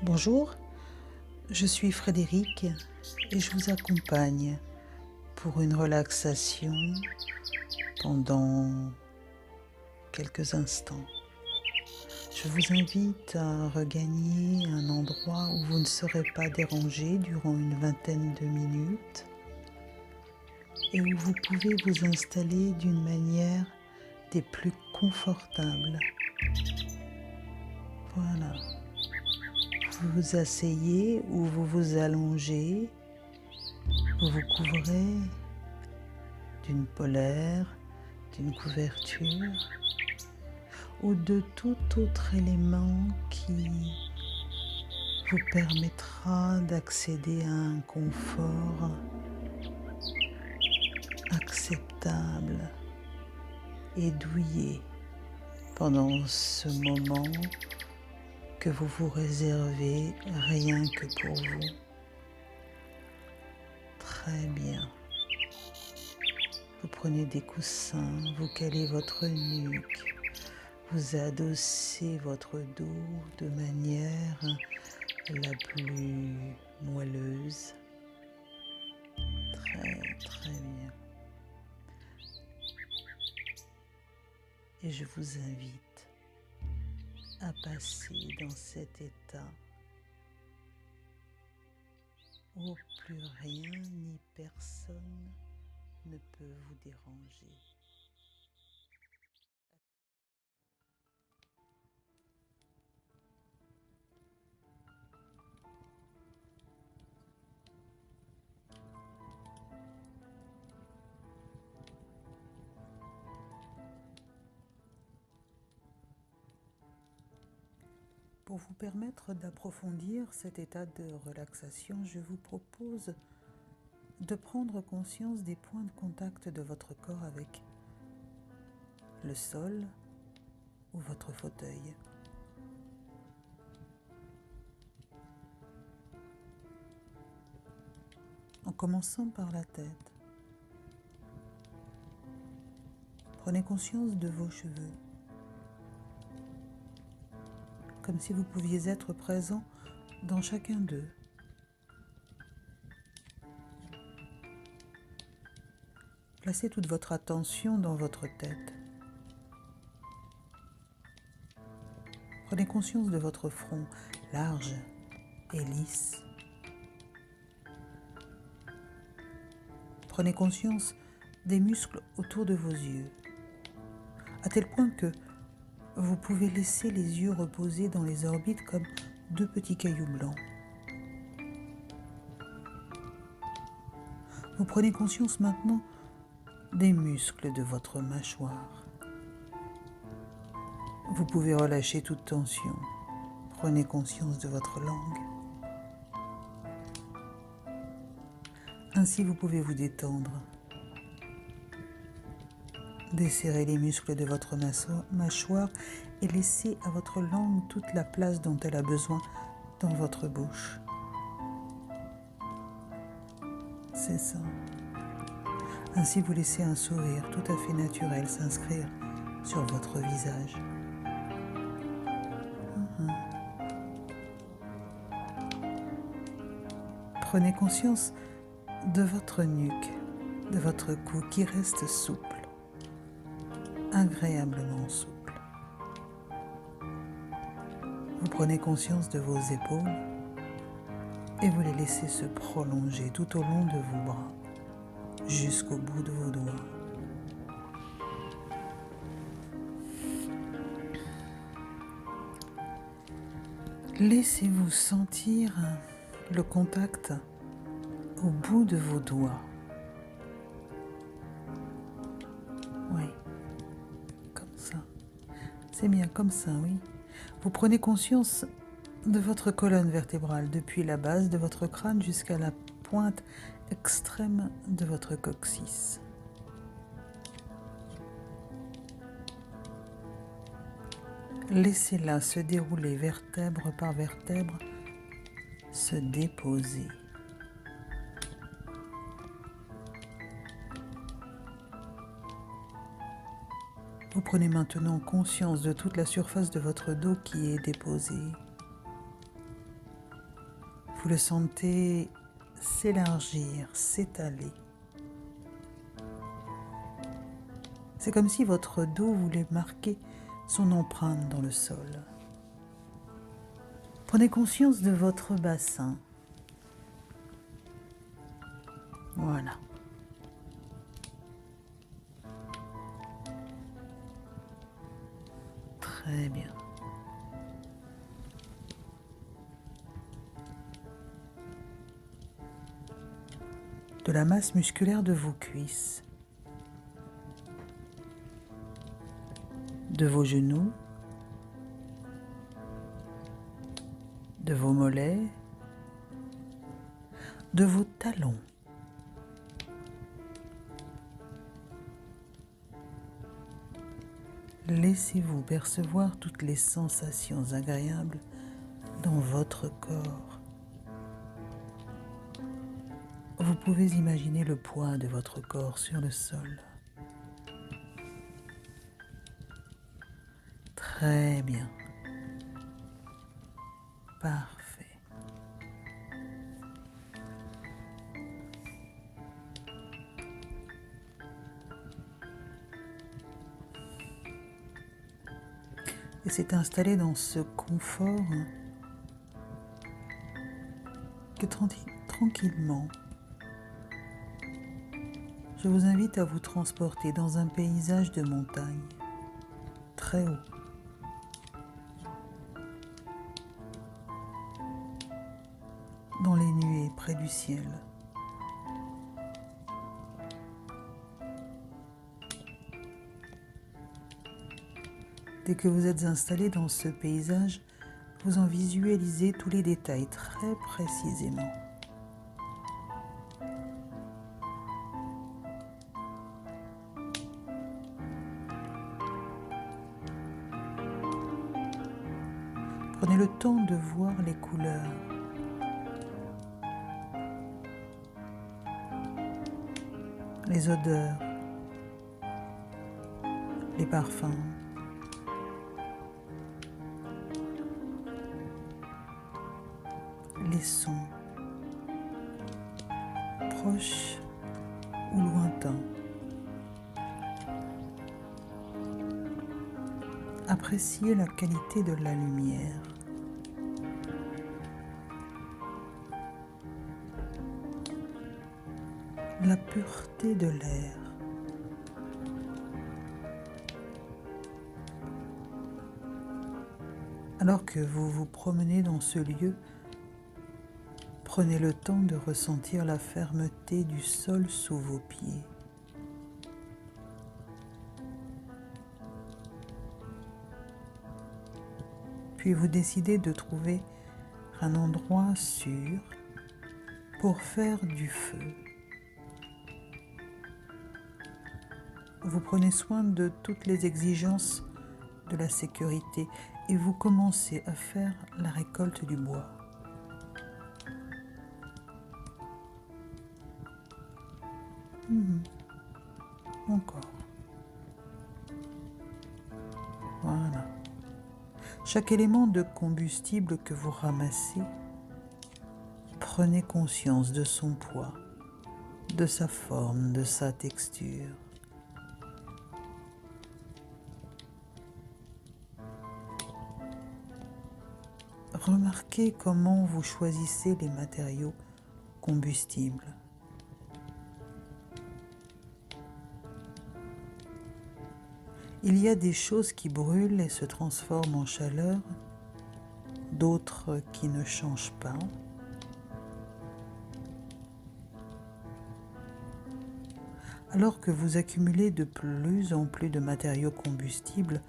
Bonjour, je suis Frédéric et je vous accompagne pour une relaxation pendant quelques instants. Je vous invite à regagner un endroit où vous ne serez pas dérangé durant une vingtaine de minutes et où vous pouvez vous installer d'une manière des plus confortables. Voilà. Vous vous asseyez ou vous vous allongez, vous vous couvrez d'une polaire, d'une couverture ou de tout autre élément qui vous permettra d'accéder à un confort acceptable et douillet pendant ce moment que vous vous réservez rien que pour vous. Très bien. Vous prenez des coussins, vous calez votre nuque, vous adossez votre dos de manière la plus moelleuse. Très bien. Et je vous invite à passer dans cet état où plus rien ni personne ne peut vous déranger. Pour vous permettre d'approfondir cet état de relaxation, je vous propose de prendre conscience des points de contact de votre corps avec le sol ou votre fauteuil. En commençant par la tête, prenez conscience de vos cheveux, comme si vous pouviez être présent dans chacun d'eux. Placez toute votre attention dans votre tête. Prenez conscience de votre front large et lisse. Prenez conscience des muscles autour de vos yeux, à tel point que vous pouvez laisser les yeux reposer dans les orbites comme deux petits cailloux blancs. Vous prenez conscience maintenant des muscles de votre mâchoire. Vous pouvez relâcher toute tension. Prenez conscience de votre langue. Ainsi, vous pouvez vous détendre. Desserrez les muscles de votre mâchoire et laissez à votre langue toute la place dont elle a besoin dans votre bouche. C'est ça. Ainsi, vous laissez un sourire tout à fait naturel s'inscrire sur votre visage. Prenez conscience de votre nuque, de votre cou qui reste souple, agréablement souple. Vous prenez conscience de vos épaules et vous les laissez se prolonger tout au long de vos bras, jusqu'au bout de vos doigts. Laissez-vous sentir le contact au bout de vos doigts. Oui, comme ça. C'est bien comme ça, oui. Vous prenez conscience de votre colonne vertébrale depuis la base de votre crâne jusqu'à la pointe extrême de votre coccyx. Laissez-la se dérouler vertèbre par vertèbre, se déposer. Vous prenez maintenant conscience de toute la surface de votre dos qui est déposée. Vous le sentez s'élargir, s'étaler. C'est comme si votre dos voulait marquer son empreinte dans le sol. Prenez conscience de votre bassin. Voilà. Très bien. De la masse musculaire de vos cuisses, de vos genoux, de vos mollets, de vos talons. Laissez-vous percevoir toutes les sensations agréables dans votre corps. Vous pouvez imaginer le poids de votre corps sur le sol. Très bien. Parfait. Et c'est installé dans ce confort que tranquillement, je vous invite à vous transporter dans un paysage de montagne, très haut. Dans les nuées près du ciel. Dès que vous êtes installé dans ce paysage, vous en visualisez tous les détails très précisément. Prenez le temps de voir les couleurs. Les odeurs, les parfums, les sons, proches ou lointains. Appréciez la qualité de la lumière. La pureté de l'air. Alors que vous vous promenez dans ce lieu, prenez le temps de ressentir la fermeté du sol sous vos pieds. Puis vous décidez de trouver un endroit sûr pour faire du feu. Vous prenez soin de toutes les exigences de la sécurité et vous commencez à faire la récolte du bois. Encore. Voilà. Chaque élément de combustible que vous ramassez, prenez conscience de son poids, de sa forme, de sa texture. Remarquez comment vous choisissez les matériaux combustibles. Il y a des choses qui brûlent et se transforment en chaleur, d'autres qui ne changent pas. Alors que vous accumulez de plus en plus de matériaux combustibles,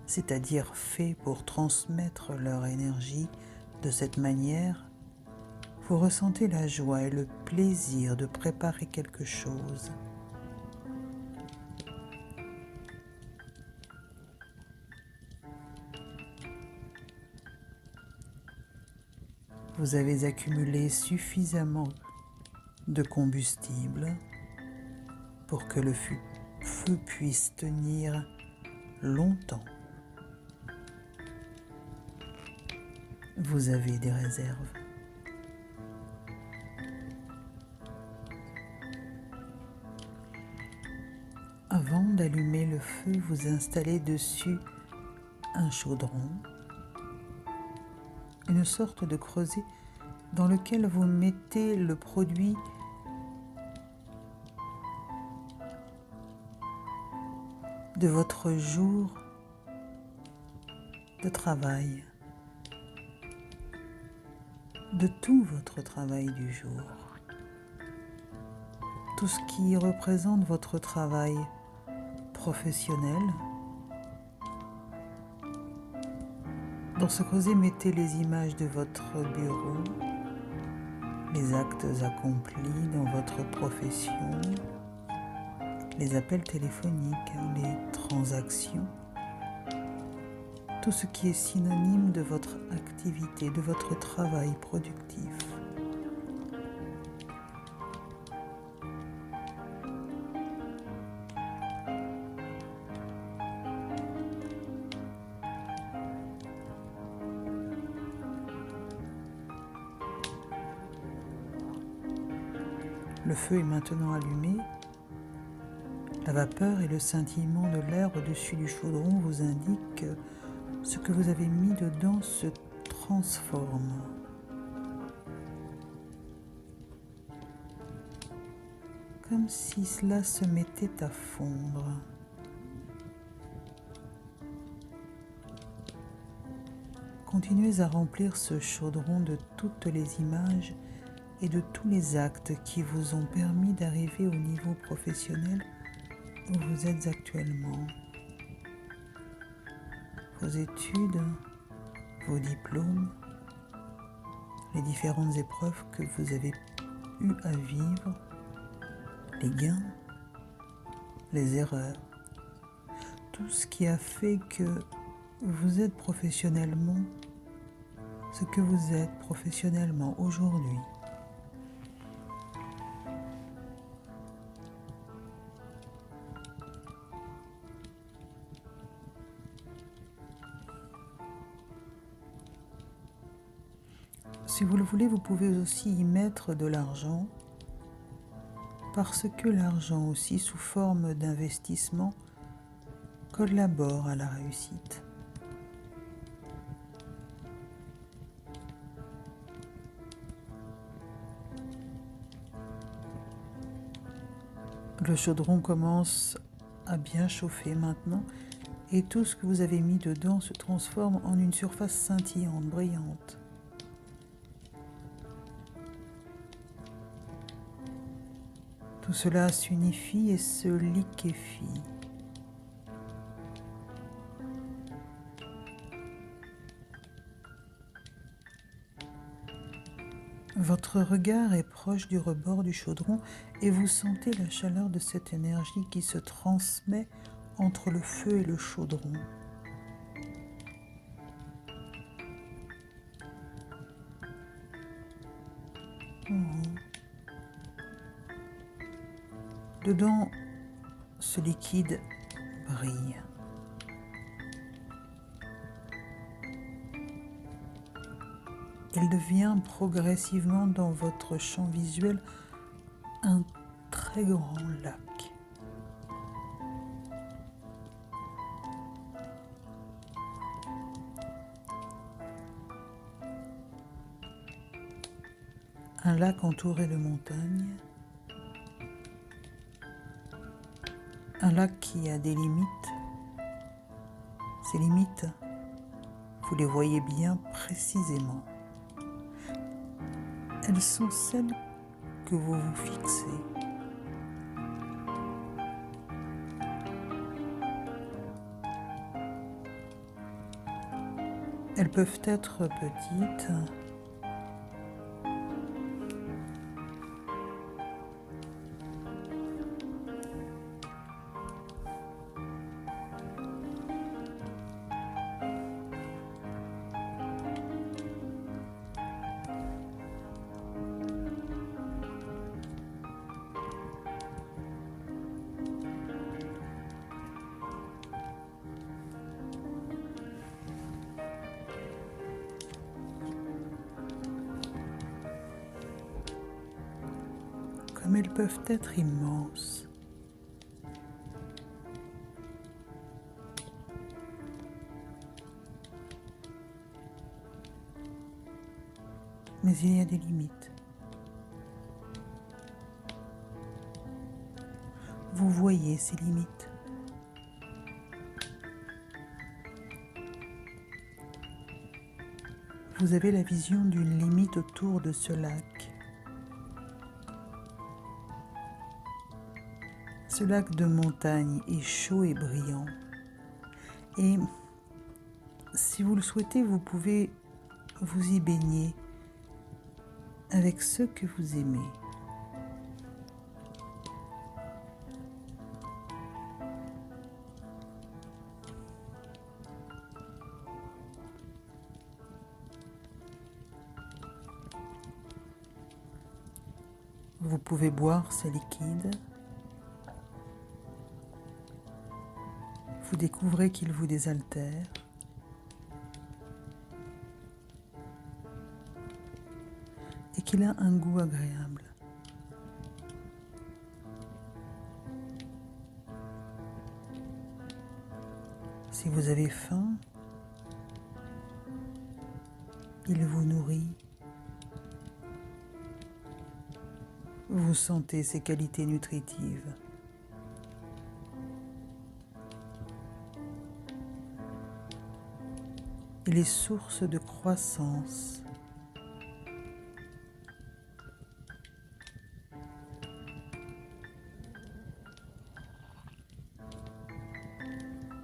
c'est-à-dire faits pour transmettre leur énergie de cette manière, vous ressentez la joie et le plaisir de préparer quelque chose. Vous avez accumulé suffisamment de combustible pour que le feu puisse tenir longtemps. Vous avez des réserves. Avant d'allumer le feu, vous installez dessus un chaudron, une sorte de creuset dans lequel vous mettez le produit de votre jour de travail, de tout votre travail du jour, tout ce qui représente votre travail professionnel. Dans ce creuset, mettez les images de votre bureau, les actes accomplis dans votre profession, les appels téléphoniques, les transactions, tout ce qui est synonyme de votre activité, de votre travail productif. Le feu est maintenant allumé. La vapeur et le scintillement de l'air au-dessus du chaudron vous indiquent que ce que vous avez mis dedans se transforme. Comme si cela se mettait à fondre. Continuez à remplir ce chaudron de toutes les images et de tous les actes qui vous ont permis d'arriver au niveau professionnel où vous êtes actuellement. Vos études, vos diplômes, les différentes épreuves que vous avez eu à vivre, les gains, les erreurs, tout ce qui a fait que vous êtes professionnellement ce que vous êtes professionnellement aujourd'hui. Si vous le voulez, vous pouvez aussi y mettre de l'argent, parce que l'argent aussi, sous forme d'investissement, collabore à la réussite. Le chaudron commence à bien chauffer maintenant, et tout ce que vous avez mis dedans se transforme en une surface scintillante, brillante. Tout cela s'unifie et se liquéfie. Votre regard est proche du rebord du chaudron et vous sentez la chaleur de cette énergie qui se transmet entre le feu et le chaudron. Dedans, ce liquide brille. Il devient progressivement dans votre champ visuel un très grand lac. Un lac entouré de montagnes. Un lac qui a des limites. Ces limites, vous les voyez bien précisément. Elles sont celles que vous vous fixez. Elles peuvent être petites, comme elles peuvent être immenses. Mais il y a des limites. Vous voyez ces limites. Vous avez la vision d'une limite autour de ce lac. Ce lac de montagne est chaud et brillant. Et si vous le souhaitez, vous pouvez vous y baigner avec ceux que vous aimez. Vous pouvez boire ce liquide. Vous découvrez qu'il vous désaltère. Et qu'il a un goût agréable. Si vous avez faim, il vous nourrit. Vous sentez ses qualités nutritives. Il est source de croissance.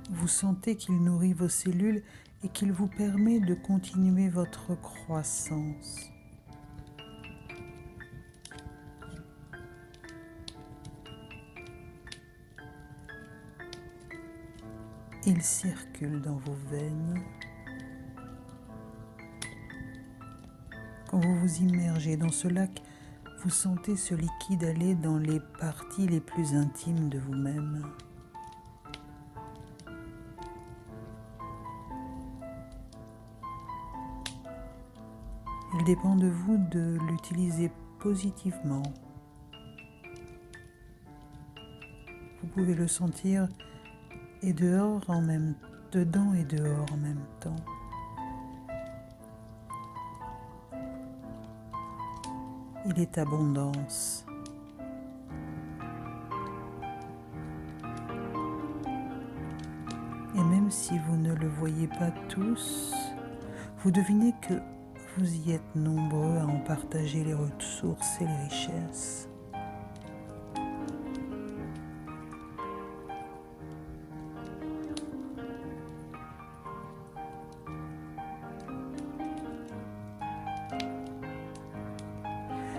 Vous sentez qu'il nourrit vos cellules et qu'il vous permet de continuer votre croissance. Il circule dans vos veines. Quand vous vous immergez dans ce lac, vous sentez ce liquide aller dans les parties les plus intimes de vous-même. Il dépend de vous de l'utiliser positivement. Vous pouvez le sentir et dedans et dehors en même temps. Il est abondance. Et même si vous ne le voyez pas tous, vous devinez que vous y êtes nombreux à en partager les ressources et les richesses.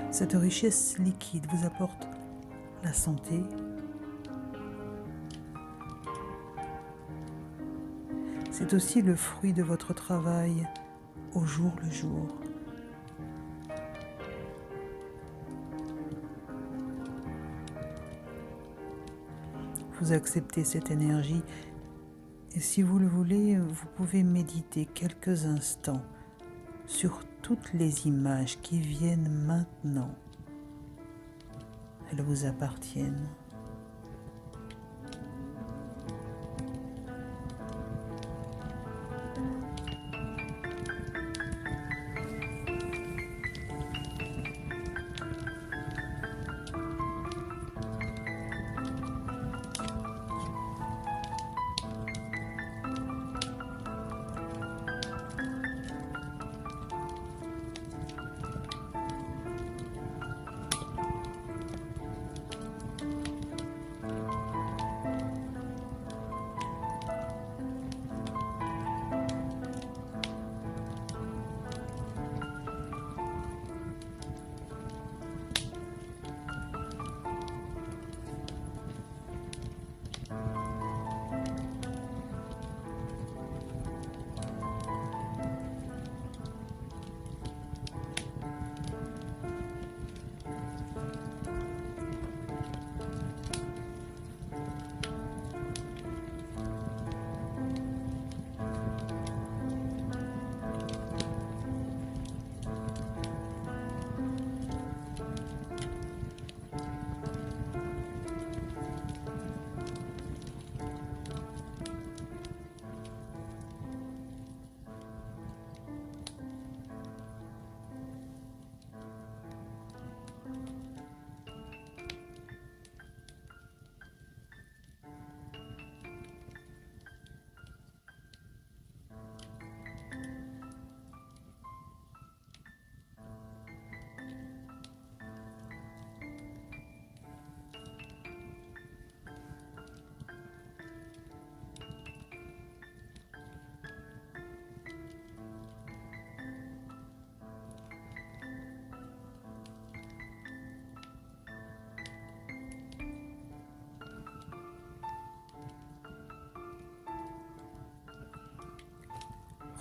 Cette richesse liquide vous apporte la santé, c'est aussi le fruit de votre travail au jour le jour. Vous acceptez cette énergie et si vous le voulez, vous pouvez méditer quelques instants sur toutes les images qui viennent maintenant. Elles vous appartiennent.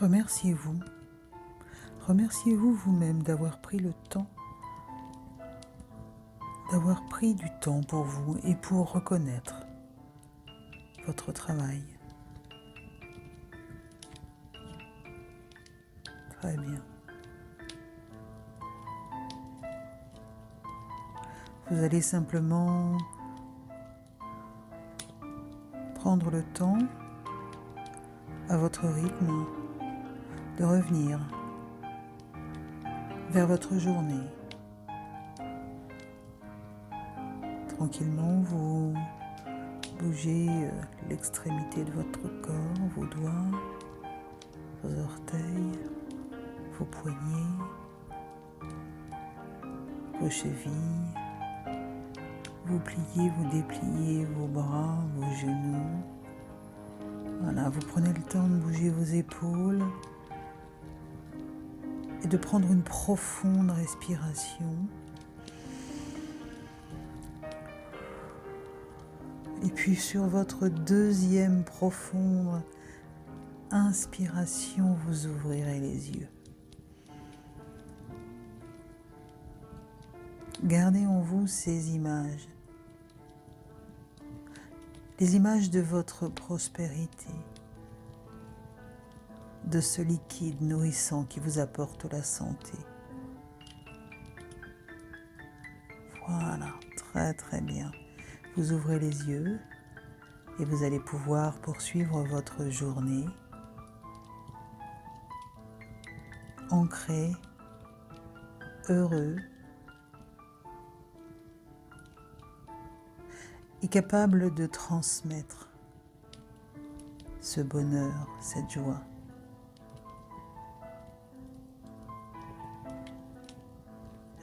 Remerciez-vous. Remerciez-vous vous-même d'avoir pris le temps, d'avoir pris du temps pour vous et pour reconnaître votre travail. Très bien. Vous allez simplement prendre le temps, à votre rythme, de revenir vers votre journée. Tranquillement, vous bougez l'extrémité de votre corps, vos doigts, vos orteils, vos poignets, vos chevilles. Vous pliez, vous dépliez vos bras, vos genoux. Voilà, vous prenez le temps de bouger vos épaules et de prendre une profonde respiration. Et puis sur votre deuxième profonde inspiration, vous ouvrirez les yeux. Gardez en vous ces images, les images de votre prospérité, de ce liquide nourrissant qui vous apporte la santé. Voilà, très très bien. Vous ouvrez les yeux et vous allez pouvoir poursuivre votre journée ancré, heureux et capable de transmettre ce bonheur, cette joie.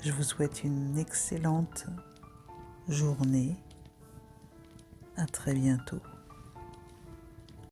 Je vous souhaite une excellente journée. À très bientôt.